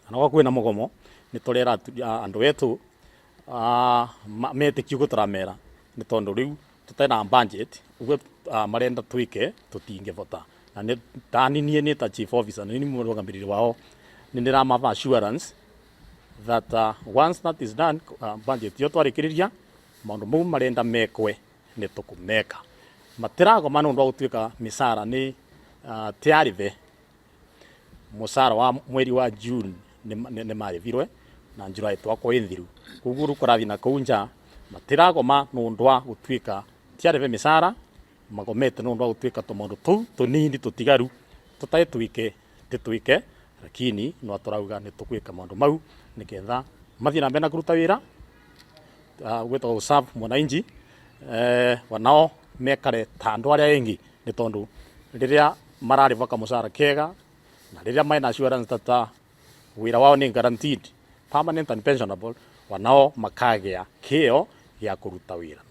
kana gwa kwina mugomo ni turera andu etu metikio gutaramera ni tondu riu tutena budget ugo marenda twike tutingivota na ni tani ni ta chief officer ni murugamiriri wao ni ndiramava assurance that once that is done budget yo twarikiriria maundu mau marenda mekwe ni tukumeka matirago manu ndo gutwika misara ni tiarive musara wa mweri wa June ni marivirwe na July twako inthiru kuguru kurathi na kunja matirago ma nundwa gutwika tiarive misara magomete nundwa gutwika tumundu tu tunini tutigaru tutaitwike titwike lakini no turauga ni tukwika maundu mau niketha mathina na mbena kuruta wira gwetwa usafu mwananchi wanao mekare tandu aria engi ni tondu riria marariva kamusara kega na riria maina assurance tata wira wao ni guaranteed permanent and pensionable wanao makagea kio ya kuruta wira.